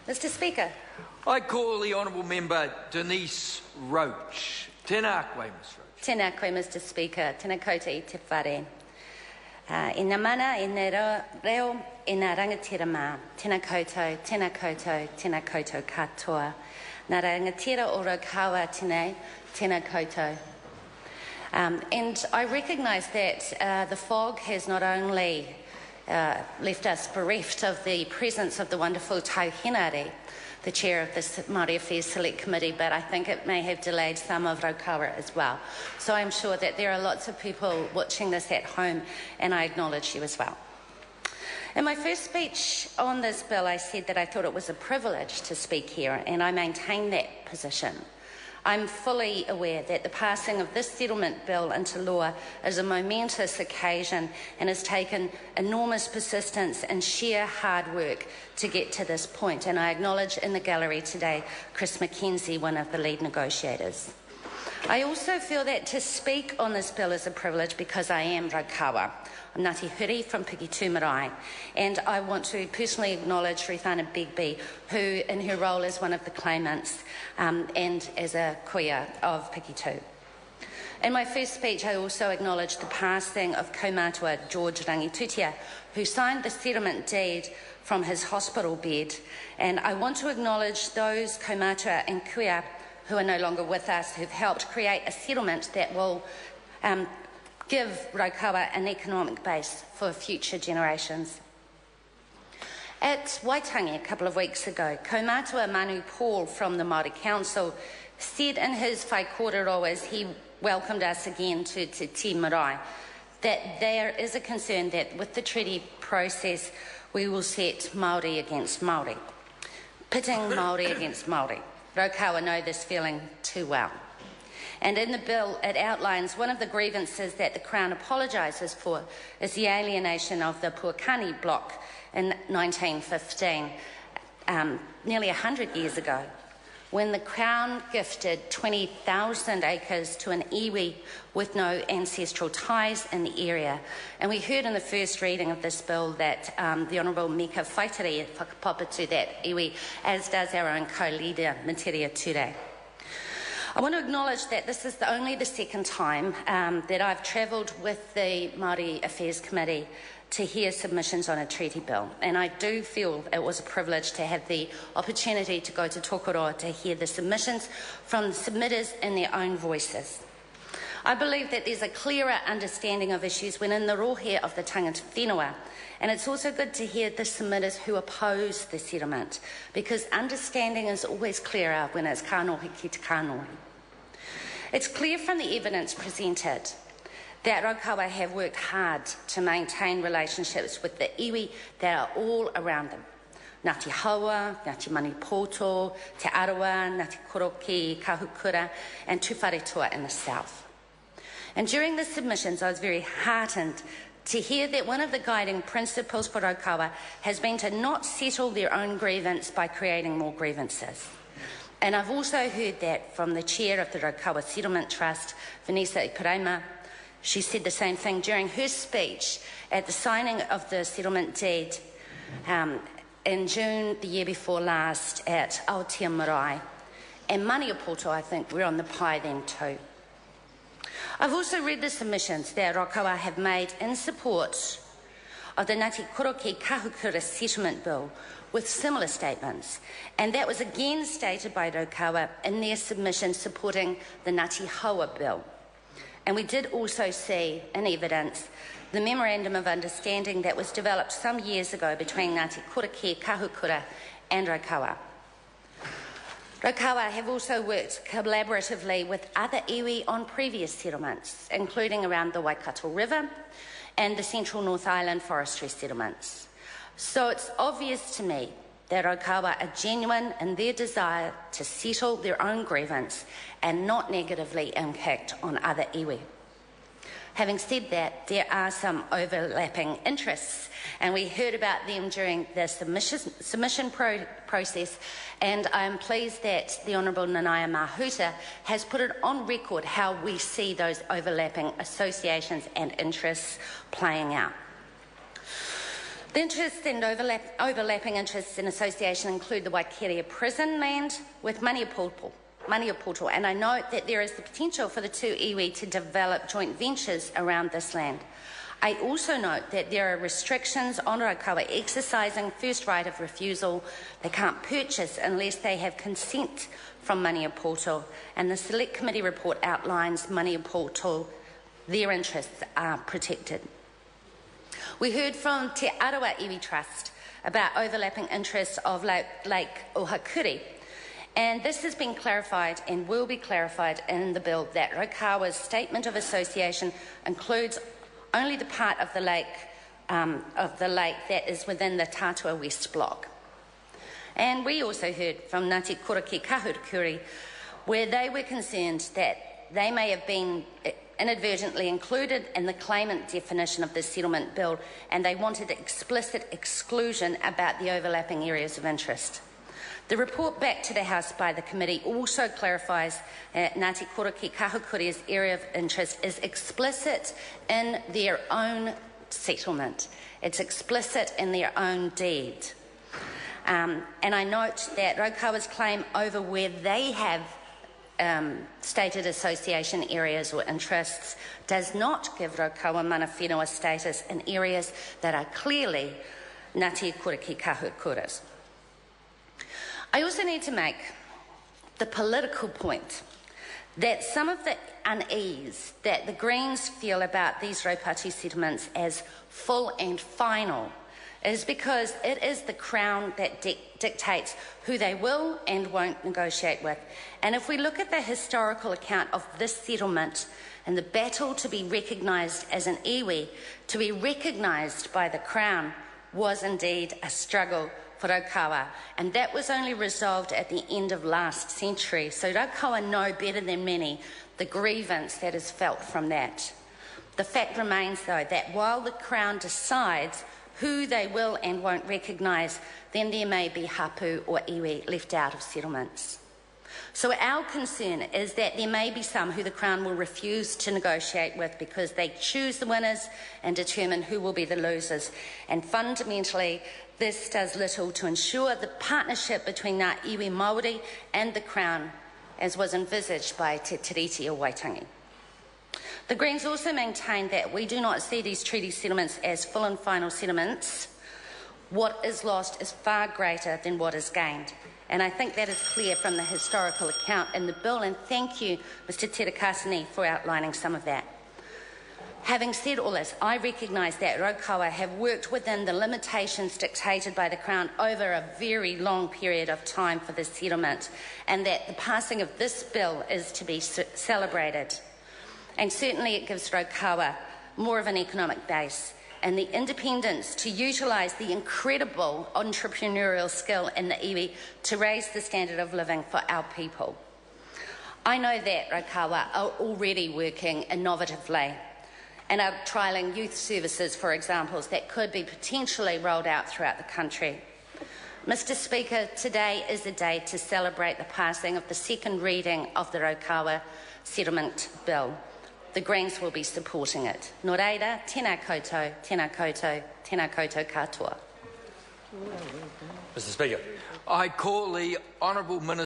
Mr Speaker. I call the Honourable Member Denise Roach. Tēnā koe, Ms Roach. Tēnā koe, Mr Speaker. Tēnā koutou I te whare. I ngā mana, I ngā reo, I ngā rangatira mā. Tēnā koutou, tēnā koutou, tēnā koutou katoa. Ngā rangatira o Raukawa tēnei, tēnā koutou. And I recognise that the fog has not only left us bereft of the presence of the wonderful Tauhenare, the chair of this Māori Affairs Select Committee, but I think it may have delayed some of Raukawa as well. So I'm sure that there are lots of people watching this at home, and I acknowledge you as well. In my first speech on this bill, I said that I thought it was a privilege to speak here, and I maintain that position. I'm fully aware that the passing of this settlement bill into law is a momentous occasion and has taken enormous persistence and sheer hard work to get to this point. And I acknowledge in the gallery today Chris Mackenzie, one of the lead negotiators. I also feel that to speak on this bill is a privilege because I am Raukawa. I'm Ngāti Huri from Pikitu Marae, and I want to personally acknowledge Rewhana Begbie, who in her role as one of the claimants and as a kuia of Pikitu. In my first speech, I also acknowledged the passing of kaumātua George Rangitutia, who signed the settlement deed from his hospital bed, and I want to acknowledge those kaumātua and kuia who are no longer with us, who've helped create a settlement that will give Raukawa an economic base for future generations. At Waitangi a couple of weeks ago, kaumātua Manu Paul from the Māori Council said in his whai kōrero as he welcomed us again to Te Marae that there is a concern that with the treaty process we will set Māori against Māori, pitting Māori against Māori. Raukawa know this feeling too well. And in the bill, it outlines one of the grievances that the Crown apologises for is the alienation of the Puakani block in 1915, nearly 100 years ago, when the Crown gifted 20,000 acres to an iwi with no ancestral ties in the area. And we heard in the first reading of this bill that the Honourable Mika Whaitiri whakapapa to that iwi, as does our own co-leader, Materia Ture. I want to acknowledge that this is only the second time that I've travelled with the Māori Affairs Committee to hear submissions on a treaty bill, and I do feel it was a privilege to have the opportunity to go to Tokoroa to hear the submissions from the submitters in their own voices. I believe that there's a clearer understanding of issues when in the rohe of the tangata whenua, and it's also good to hear the submitters who oppose the settlement, because understanding is always clearer when it's kānohi ki te kānohi. It's clear from the evidence presented that Raukawa have worked hard to maintain relationships with the iwi that are all around them. Ngāti Haua, Ngāti Manipoto, Te Arawa, Ngāti Koroki, Kahukura, and Tuwharetua in the south. And during the submissions, I was very heartened to hear that one of the guiding principles for Raukawa has been to not settle their own grievance by creating more grievances. And I've also heard that from the chair of the Raukawa Settlement Trust, Vanessa Iparema. She said the same thing during her speech at the signing of the settlement deed in June the year before last at Aotea Marae. And Maniapoto, I think, were on the pie then too. I've also read the submissions that Raukawa have made in support of the Ngāti Koroki Kahukura Settlement Bill with similar statements, and that was again stated by Raukawa in their submission supporting the Ngāti Haua Bill. And we did also see in evidence the Memorandum of Understanding that was developed some years ago between Ngāti Koroki Kahukura and Raukawa. Raukawa have also worked collaboratively with other iwi on previous settlements, including around the Waikato River and the Central North Island forestry settlements. So it's obvious to me that Raukawa are genuine in their desire to settle their own grievance and not negatively impact on other iwi. Having said that, there are some overlapping interests, and we heard about them during the submission process, and I'm pleased that the Honourable Nanaia Mahuta has put it on record how we see those overlapping associations and interests playing out. The interests and overlapping interests in association include the Waikeria prison land with Maniapoto, and I note that there is the potential for the two iwi to develop joint ventures around this land. I also note that there are restrictions on Raukawa exercising first right of refusal. They can't purchase unless they have consent from Maniapoto, and the Select Committee report outlines Maniapoto, their interests are protected. We heard from Te Arawa Iwi Trust about overlapping interests of Lake Ohakuri, and this has been clarified and will be clarified in the bill that Raukawa's statement of association includes only the part of the lake that is within the Tatua West Block. And we also heard from Ngāti Koraki Kahurikuri, where they were concerned that they may have been inadvertently included in the claimant definition of the settlement bill, and they wanted explicit exclusion about the overlapping areas of interest. The report back to the House by the committee also clarifies Ngāti Koraki Kahukuri's area of interest is explicit in their own settlement. It's explicit in their own deed. And I note that Raukawa's claim over where they have stated association areas or interests does not give Raukawa mana whenua status in areas that are clearly Ngāti Koraki Kahukura's. I also need to make the political point that some of the unease that the Greens feel about these Raupati settlements as full and final is because it is the Crown that dictates who they will and won't negotiate with. And if we look at the historical account of this settlement and the battle to be recognised as an iwi, to be recognised by the Crown was indeed a struggle for Raukawa, and that was only resolved at the end of last century. So Raukawa know better than many the grievance that is felt from that. The fact remains, though, that while the Crown decides who they will and won't recognise, then there may be hapu or iwi left out of settlements. So our concern is that there may be some who the Crown will refuse to negotiate with because they choose the winners and determine who will be the losers. And fundamentally, this does little to ensure the partnership between Ngā iwi Māori and the Crown, as was envisaged by Te Tiriti o Waitangi. The Greens also maintain that we do not see these treaty settlements as full and final settlements. What is lost is far greater than what is gained. And I think that is clear from the historical account in the bill, and thank you, Mr Terakasini, for outlining some of that. Having said all this, I recognise that Raukawa have worked within the limitations dictated by the Crown over a very long period of time for this settlement, and that the passing of this bill is to be celebrated. And certainly it gives Raukawa more of an economic base and the independence to utilise the incredible entrepreneurial skill in the iwi to raise the standard of living for our people. I know that Raukawa are already working innovatively and are trialling youth services, for example, that could be potentially rolled out throughout the country. Mr Speaker, today is the day to celebrate the passing of the second reading of the Raukawa Settlement Bill. The Greens will be supporting it. Nō reira, tēnā koutou, tēnā koutou, tēnā koutou katoa. Mr Speaker. I call the Honourable Minister